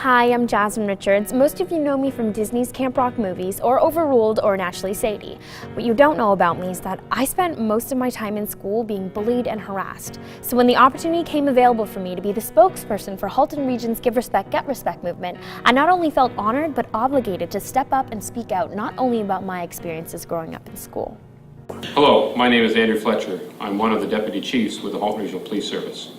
Hi, I'm Jasmine Richards. Most of you know me from Disney's Camp Rock movies or Overruled or Naturally Sadie. What you don't know about me is that I spent most of my time in school being bullied and harassed. So when the opportunity came available for me to be the spokesperson for Halton Region's Give Respect, Get Respect movement, I not only felt honored but obligated to step up and speak out not only about my experiences growing up in school. Hello, my name is Andrew Fletcher. I'm one of the Deputy Chiefs with the Halton Regional Police Service.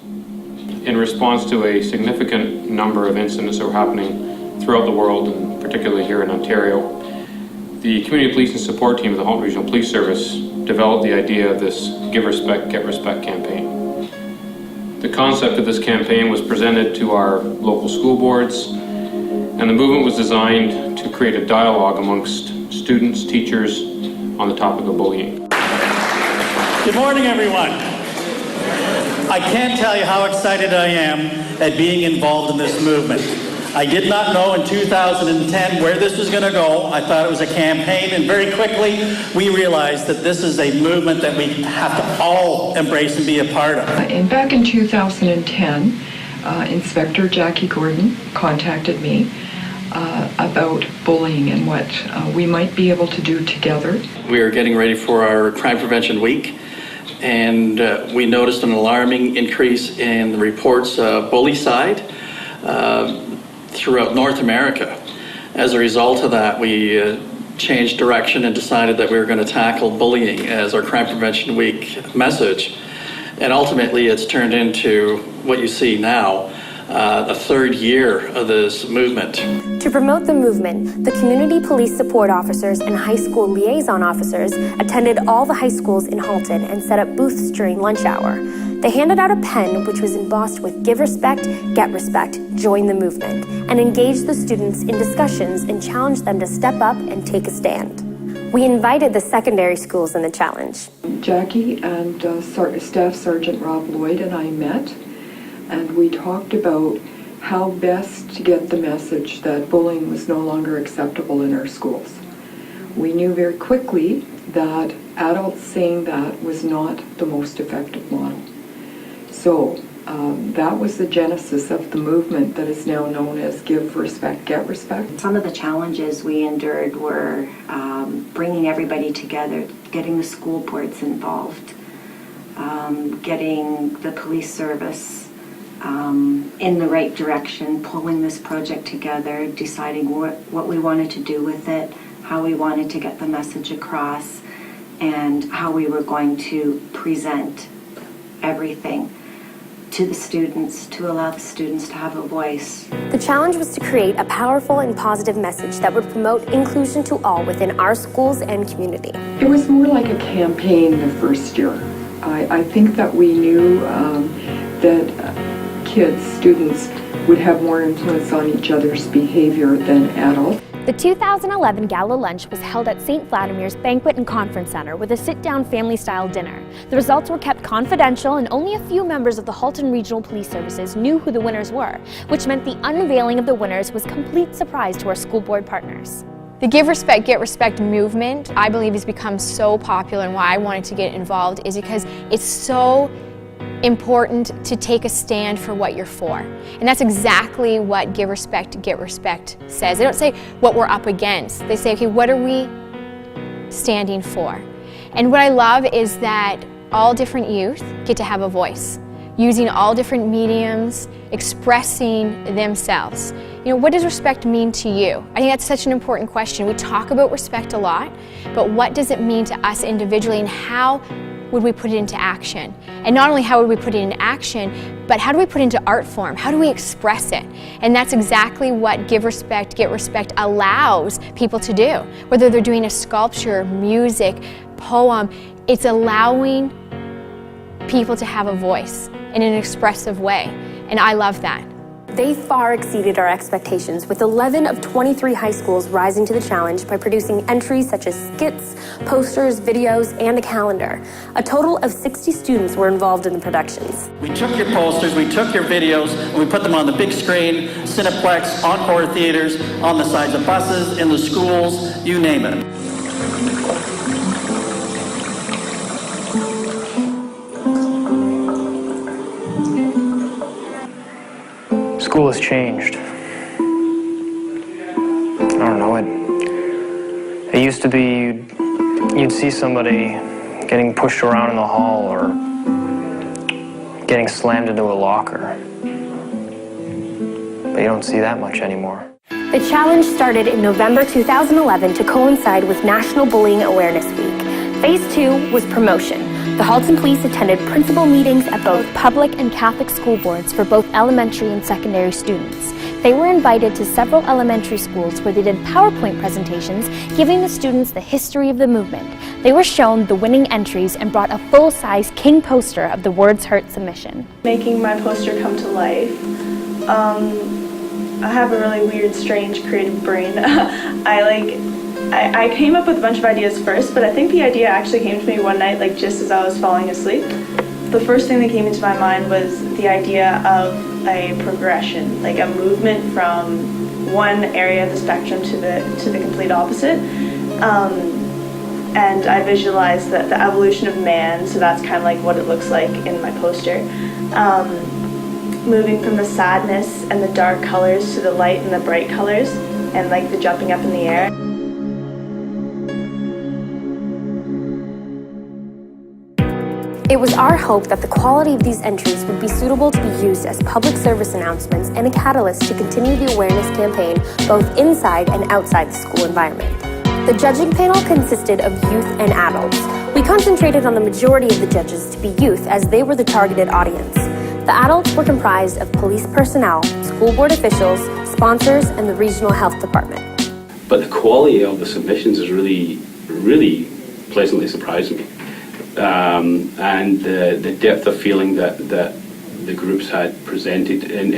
In response to a significant number of incidents that were happening throughout the world, and particularly here in Ontario, the Community Police and Support Team of the Halton Regional Police Service developed the idea of this Give Respect, Get Respect campaign. The concept of this campaign was presented to our local school boards, and the movement was designed to create a dialogue amongst students, teachers, on the topic of bullying. Good morning, everyone. I can't tell you how excited I am at being involved in this movement. I did not know in 2010 where this was going to go. I thought it was a campaign, and very quickly we realized that this is a movement that we have to all embrace and be a part of. And back in 2010, Inspector Jackie Gordon contacted me about bullying and what we might be able to do together. We are getting ready for our Crime Prevention Week, and we noticed an alarming increase in the reports of bullycide throughout North America. As a result of that, we changed direction and decided that we were going to tackle bullying as our Crime Prevention Week message. And ultimately, it's turned into what you see now, the third year of this movement. To promote the movement, the community police support officers and high school liaison officers attended all the high schools in Halton and set up booths during lunch hour. They handed out a pen which was embossed with Give Respect, Get Respect, Join the Movement, and engaged the students in discussions and challenged them to step up and take a stand. We invited the secondary schools in the challenge. Jackie and Staff Sergeant Rob Lloyd and I met, and we talked about how best to get the message that bullying was no longer acceptable in our schools. We knew very quickly that adults saying that was not the most effective model. So that was the genesis of the movement that is now known as Give Respect, Get Respect. Some of the challenges we endured were bringing everybody together, getting the school boards involved, getting the police service in the right direction, pulling this project together, deciding what we wanted to do with it, how we wanted to get the message across, and how we were going to present everything to the students, to allow the students to have a voice. The challenge was to create a powerful and positive message that would promote inclusion to all within our schools and community. It was more like a campaign the first year. I think that we knew that kids, students, would have more influence on each other's behavior than adults. The 2011 Gala Lunch was held at St. Vladimir's Banquet and Conference Center with a sit-down family-style dinner. The results were kept confidential and only a few members of the Halton Regional Police Services knew who the winners were, which meant the unveiling of the winners was a complete surprise to our school board partners. The Give Respect, Get Respect movement, I believe, has become so popular, and why I wanted to get involved is because it's so important to take a stand for what you're for. And that's exactly what Give Respect, Get Respect says. They don't say what we're up against. They say, okay, what are we standing for? And what I love is that all different youth get to have a voice, using all different mediums, expressing themselves. You know, what does respect mean to you? I think that's such an important question. We talk about respect a lot, but what does it mean to us individually, and how would we put it into action? And not only how would we put it into action, but how do we put it into art form? How do we express it? And that's exactly what Give Respect, Get Respect allows people to do. Whether they're doing a sculpture, music, poem, it's allowing people to have a voice in an expressive way. And I love that. They far exceeded our expectations, with 11 of 23 high schools rising to the challenge by producing entries such as skits, posters, videos, and a calendar. A total of 60 students were involved in the productions. We took your posters, we took your videos, and we put them on the big screen, Cineplex, Encore theaters, on the sides of buses, in the schools, you name it. School has changed. to be you'd see somebody getting pushed around in the hall or getting slammed into a locker. But you don't see that much anymore. The challenge started in November 2011 to coincide with National Bullying Awareness Week. Phase 2 was promotion. The Halton Police attended principal meetings at both Public and Catholic school boards for both elementary and secondary students. They were invited to several elementary schools where they did PowerPoint presentations giving the students the history of the movement. They were shown the winning entries and brought a full-size king poster of the Words Hurt submission. Making my poster come to life. I have a really weird, strange, creative brain. I came up with a bunch of ideas first, but I think the idea actually came to me one night, like just as I was falling asleep. The first thing that came into my mind was the idea of a progression, like a movement from one area of the spectrum to the complete opposite. And I visualized the evolution of man, so that's kind of like what it looks like in my poster. Moving from the sadness and the dark colors to the light and the bright colors, and like the jumping up in the air. It was our hope that the quality of these entries would be suitable to be used as public service announcements and a catalyst to continue the awareness campaign both inside and outside the school environment. The judging panel consisted of youth and adults. We concentrated on the majority of the judges to be youth as they were the targeted audience. The adults were comprised of police personnel, school board officials, sponsors, and the regional health department. But the quality of the submissions is really pleasantly surprising me. And the depth of feeling that the groups had presented in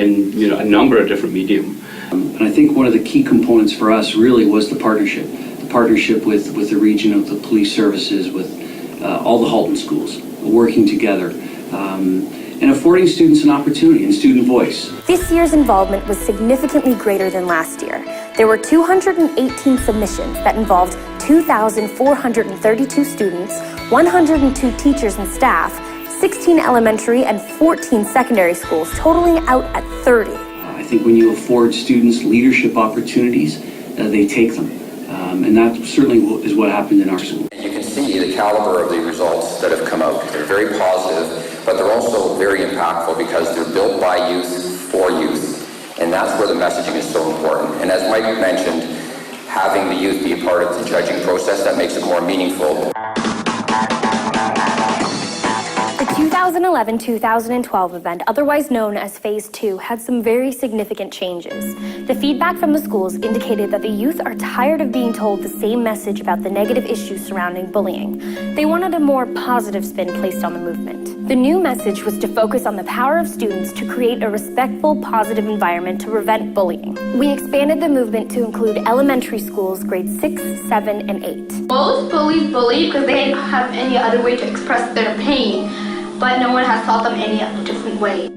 a number of different mediums. And I think one of the key components for us really was the partnership with the region of the police services, with all the Halton schools, working together, and affording students an opportunity and student voice. This year's involvement was significantly greater than last year. There were 218 submissions that involved 2,432 students, 102 teachers and staff, 16 elementary and 14 secondary schools, totaling out at 30. I think when you afford students leadership opportunities, they take them. And that certainly is what happened in our school. You can see the caliber of the results that have come out. They're very positive, but they're also very impactful because they're built by youth for youth. And that's where the messaging is so important. And as Mike mentioned, having the youth be a part of the judging process, that makes it more meaningful. The 2011-2012 event, otherwise known as Phase 2, had some very significant changes. The feedback from the schools indicated that the youth are tired of being told the same message about the negative issues surrounding bullying. They wanted a more positive spin placed on the movement. The new message was to focus on the power of students to create a respectful, positive environment to prevent bullying. We expanded the movement to include elementary schools, grades 6, 7, and 8. Most bullies bully because they don't have any other way to express their pain, but no one has taught them any different way.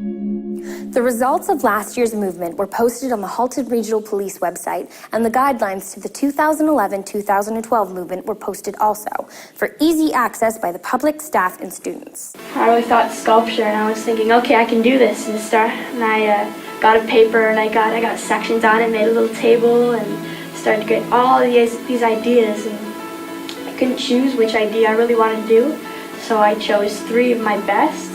The results of last year's movement were posted on the Halton Regional Police website, and the guidelines to the 2011-2012 movement were posted also, for easy access by the public, staff, and students. I really thought sculpture, and I was thinking, okay, I can do this. And I got a paper, and I got sections on it, made a little table, and started to get all these ideas. And I couldn't choose which idea I really wanted to do, so I chose 3 of my best.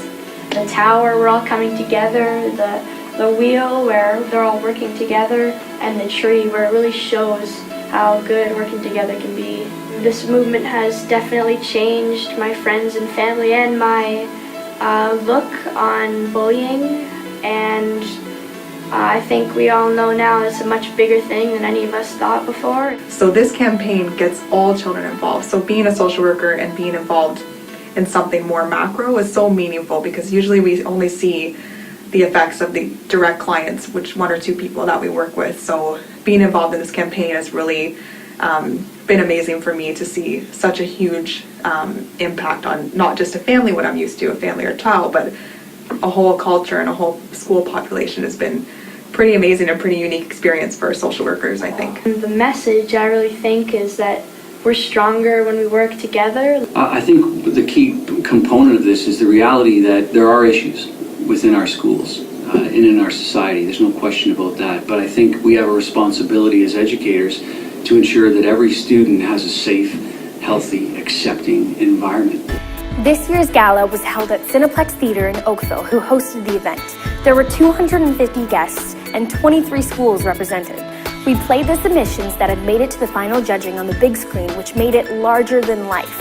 The tower, we're all coming together, the wheel, where they're all working together, and the tree, where it really shows how good working together can be. This movement has definitely changed my friends and family and my look on bullying, and I think we all know now it's a much bigger thing than any of us thought before. So this campaign gets all children involved. So being a social worker and being involved in something more macro is so meaningful, because usually we only see the effects of the direct clients, which 1 or 2 people that we work with. So being involved in this campaign has really been amazing for me to see such a huge impact on not just a family, what I'm used to, a family or child, but a whole culture and a whole school population. Has been pretty amazing and pretty unique experience for social workers, I think. The message, I really think, is that we're stronger when we work together. I think the key component of this is the reality that there are issues within our schools and in our society. There's no question about that. But I think we have a responsibility as educators to ensure that every student has a safe, healthy, accepting environment. This year's gala was held at Cineplex Theatre in Oakville, who hosted the event. There were 250 guests and 23 schools represented. We played the submissions that had made it to the final judging on the big screen, which made it larger than life.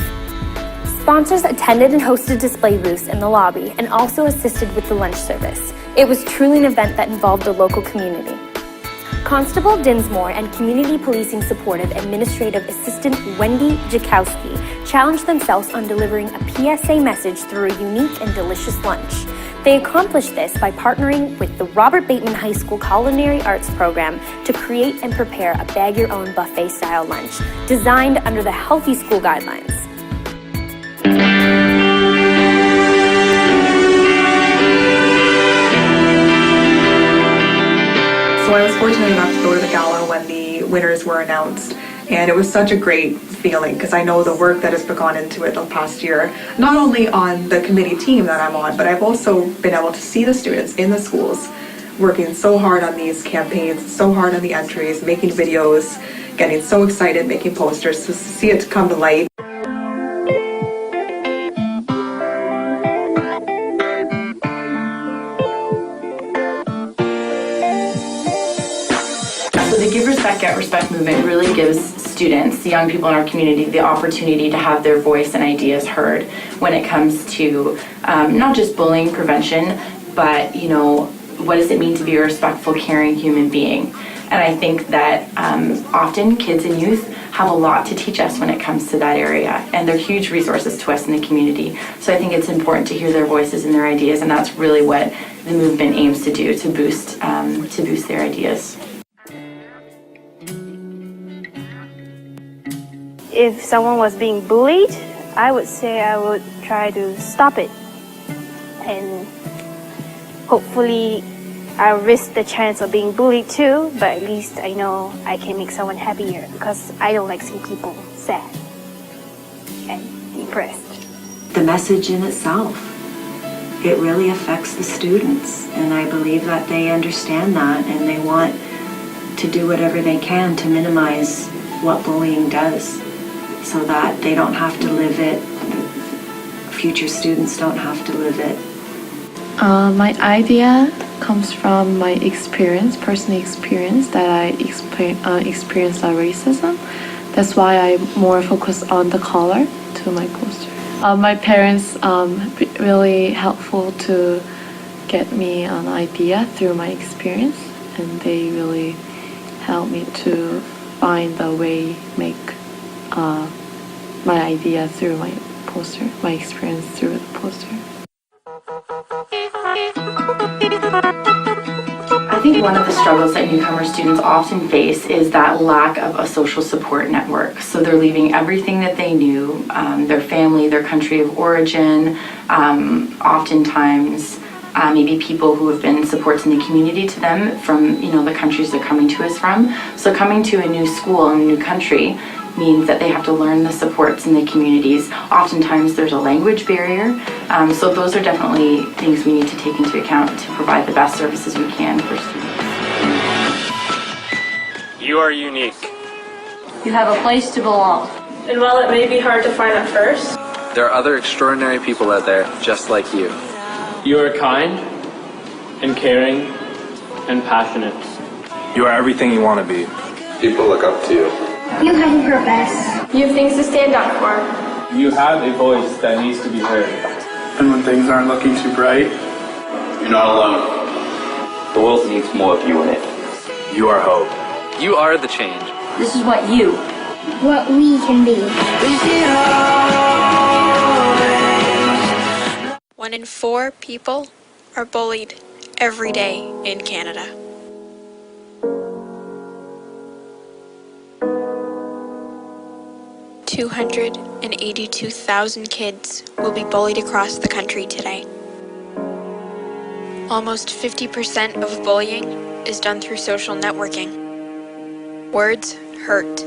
Sponsors attended and hosted display booths in the lobby and also assisted with the lunch service. It was truly an event that involved the local community. Constable Dinsmore and Community Policing Supportive Administrative Assistant Wendy Jakowski challenged themselves on delivering a PSA message through a unique and delicious lunch. They accomplished this by partnering with the Robert Bateman High School Culinary Arts Program to create and prepare a bag-your-own buffet-style lunch designed under the Healthy School Guidelines. So I was fortunate enough to go to the gala when the winners were announced, and it was such a great feeling because I know the work that has gone into it the past year, not only on the committee team that I'm on, but I've also been able to see the students in the schools working so hard on these campaigns, so hard on the entries, making videos, getting so excited, making posters, to see it come to light. So the Give Respect, Get Respect movement really gives students, the young people in our community, the opportunity to have their voice and ideas heard when it comes to not just bullying prevention, but, you know, what does it mean to be a respectful, caring human being? And I think that often kids and youth have a lot to teach us when it comes to that area, and they're huge resources to us in the community. So I think it's important to hear their voices and their ideas, and that's really what the movement aims to do, to boost their ideas. If someone was being bullied, I would say I would try to stop it. And hopefully I'll risk the chance of being bullied too, but at least I know I can make someone happier because I don't like seeing people sad and depressed. The message in itself, it really affects the students, and I believe that they understand that and they want to do whatever they can to minimize what bullying does, so that they don't have to live it, future students don't have to live it. My idea comes from my experience, personal experience, that I experienced racism. That's why I more focus on the color to my poster. My parents really helpful to get me an idea through my experience, and they really helped me to find the way make my idea through my poster, my experience through the poster. I think one of the struggles that newcomer students often face is that lack of a social support network. So they're leaving everything that they knew, their family, their country of origin, oftentimes maybe people who have been supports in the community to them from, you know, the countries they're coming to us from. So coming to a new school in a new country means that they have to learn the supports in the communities. Oftentimes there's a language barrier. So those are definitely things we need to take into account to provide the best services we can for students. You are unique. You have a place to belong. And while it may be hard to find at first, there are other extraordinary people out there just like you. You are kind and caring and passionate. You are everything you want to be. People look up to you. You have a purpose. you have things to stand up for. You have a voice that needs to be heard. And when things aren't looking too bright, You're not alone. the world needs more of you in it. You are hope. You are the change. This is what we can be. 1 in 4 people are bullied every day in Canada. $282,000 kids will be bullied across the country today. Almost 50% of bullying is done through social networking. Words hurt.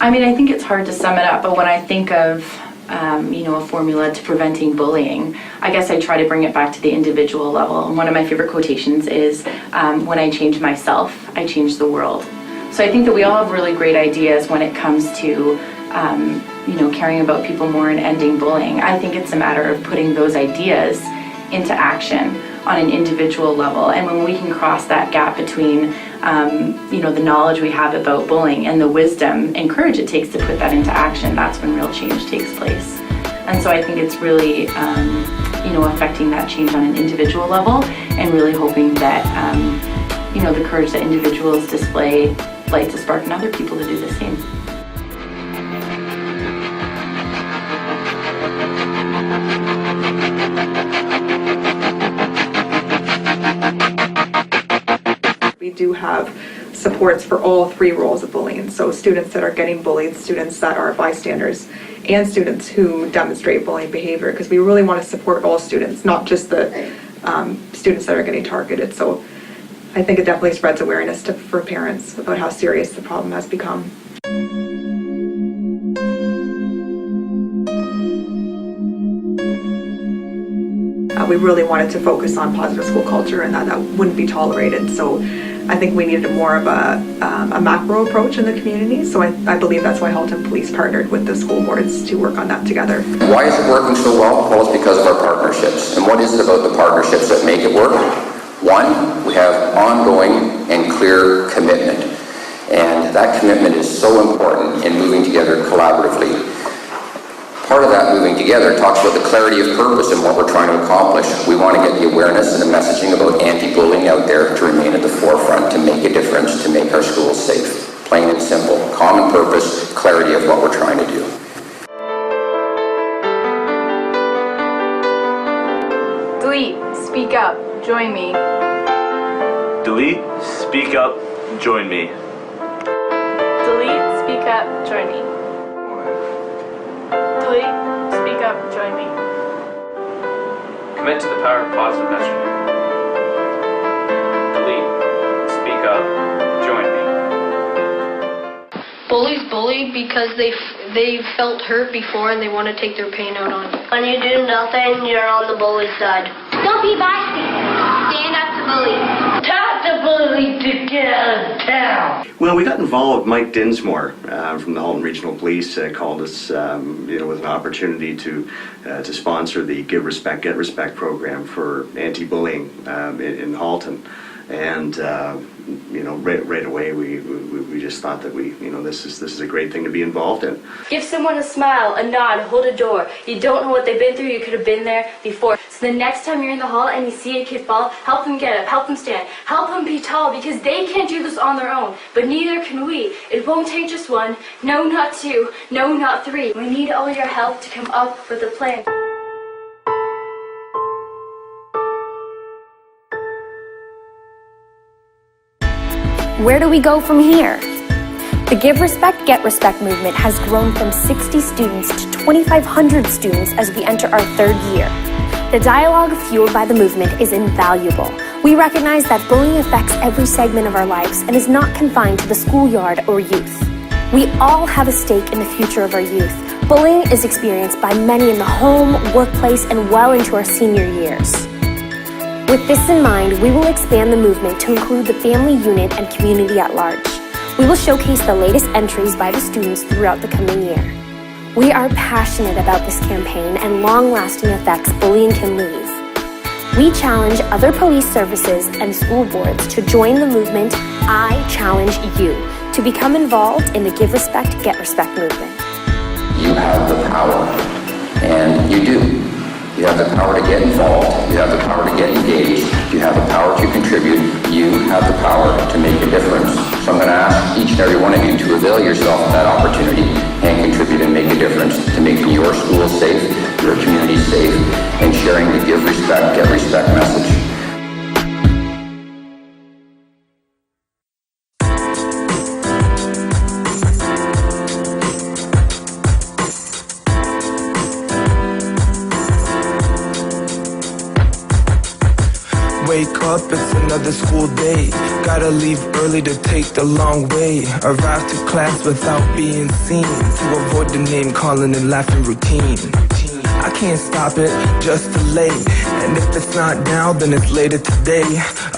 I mean, I think it's hard to sum it up, but when I think of a formula to preventing bullying, I guess I try to bring it back to the individual level. And one of my favorite quotations is, when I change myself, I change the world. So I think that we all have really great ideas when it comes to caring about people more and ending bullying. I think it's a matter of putting those ideas into action on an individual level. And when we can cross that gap between the knowledge we have about bullying and the wisdom and courage it takes to put that into action, that's when real change takes place. And so I think it's really affecting that change on an individual level and really hoping that the courage that individuals display lights a spark in other people to do the same. We do have supports for all three roles of bullying. So students that are getting bullied, students that are bystanders, and students who demonstrate bullying behavior, because we really want to support all students, not just the students that are getting targeted. So I think it definitely spreads awareness for parents about how serious the problem has become. We really wanted to focus on positive school culture and that wouldn't be tolerated. So I think we needed more of a macro approach in the community. So I believe that's why Halton Police partnered with the school boards to work on that together. Why is it working so well? Well, it's because of our partnerships. And what is it about the partnerships that make it work? One, we have ongoing and clear commitment. And that commitment is so important in moving together collaboratively. Part of that moving together talks about the clarity of purpose and what we're trying to accomplish. We want to get the awareness and the messaging about anti-bullying out there to remain at the forefront, to make a difference, to make our schools safe. Plain and simple. Common purpose, clarity of what we're trying to do. Delete, speak up, join me. Delete, speak up, join me. Delete, speak up, join me. Delete, speak up, join me. Commit to the power of positive messaging. Delete, speak up, join me. Bullies bully because they felt hurt before and they want to take their pain out on you. When you do nothing, you're on the bully's side. Don't be bystanders. Stand up to bullies. Tell the bully to get out of town. Well, we got involved. Mike Dinsmore from the Halton Regional Police called us, with an opportunity to sponsor the Give Respect, Get Respect program for anti-bullying in Halton, and right away we just thought that this is a great thing to be involved in. Give someone a smile, a nod, hold a door. You don't know what they've been through, you could have been there before. So the next time you're in the hall and you see a kid fall, help them get up, help them stand, help them be tall, because they can't do this on their own, but neither can we. It won't take just one, no, not two, no, not three. We need all your help to come up with a plan. Where do we go from here? The Give Respect, Get Respect movement has grown from 60 students to 2,500 students as we enter our third year. The dialogue fueled by the movement is invaluable. We recognize that bullying affects every segment of our lives and is not confined to the schoolyard or youth. We all have a stake in the future of our youth. Bullying is experienced by many in the home, workplace, and well into our senior years. With this in mind, we will expand the movement to include the family unit and community at large. We will showcase the latest entries by the students throughout the coming year. We are passionate about this campaign and long-lasting effects bullying can leave. We challenge other police services and school boards to join the movement. I challenge you to become involved in the Give Respect, Get Respect movement. You have the power, and you do. You have the power to get involved. You have the power to get engaged. You have the power to contribute. You have the power to make a difference. So I'm going to ask each and every one of you to avail yourself of that opportunity and contribute and make a difference to making your school safe, your community safe, and sharing the Give Respect, Get Respect message. Wake up, it's another school day. Gotta leave early to take the long way. Arrive to class without being seen, to avoid the name calling and laughing routine. I can't stop it, just delay. And if it's not now, then it's later today.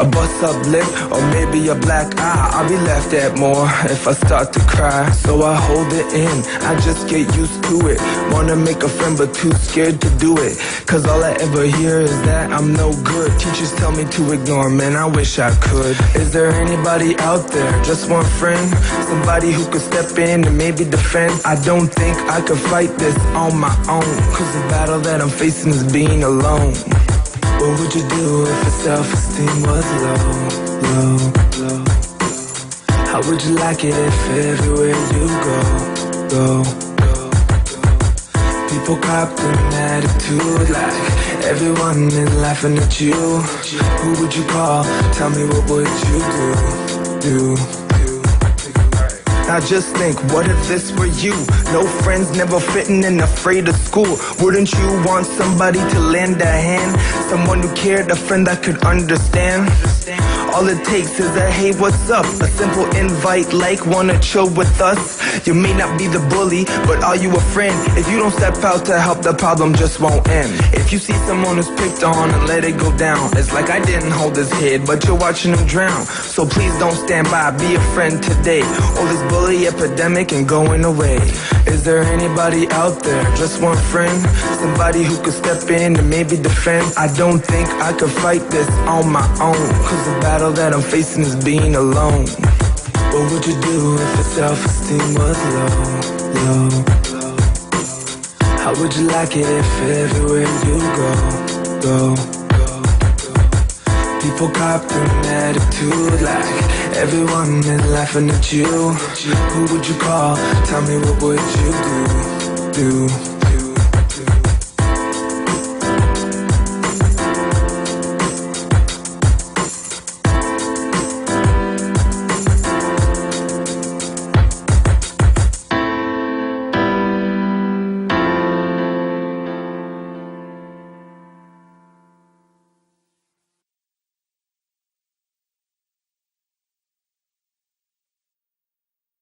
A bust up lip, or maybe a black eye. I'll be laughed at more if I start to cry. So I hold it in, I just get used to it. Wanna make a friend but too scared to do it. Cause all I ever hear is that I'm no good. Teachers tell me to ignore, man, I wish I could. Is there anybody out there, just one friend? Somebody who could step in and maybe defend? I don't think I could fight this on my own. Cause the battle that I'm facing is being alone. What would you do if your self-esteem was low, low, low? How would you like it if everywhere you go, go, go, go? People copped an attitude like everyone is laughing at you. Who would you call? Tell me, what would you do? Now just think, what if this were you? No friends, never fitting and afraid of school. Wouldn't you want somebody to lend a hand? Someone who cared, a friend that could understand? All it takes is a hey, what's up? A simple invite like, wanna chill with us? You may not be the bully, but are you a friend? If you don't step out to help, the problem just won't end. If you see someone who's picked on and let it go down, it's like I didn't hold his head, but you're watching him drown. So please don't stand by, be a friend today. All this bully epidemic ain't going away. Is there anybody out there, just one friend? Somebody who could step in and maybe defend? I don't think I could fight this on my own. Cause the battle that I'm facing is being alone. What would you do if your self-esteem was low, low, low? How would you like it if everywhere you go, go, go, go? People copped an attitude like everyone is laughing at you. Who would you call? Tell me, what would you do?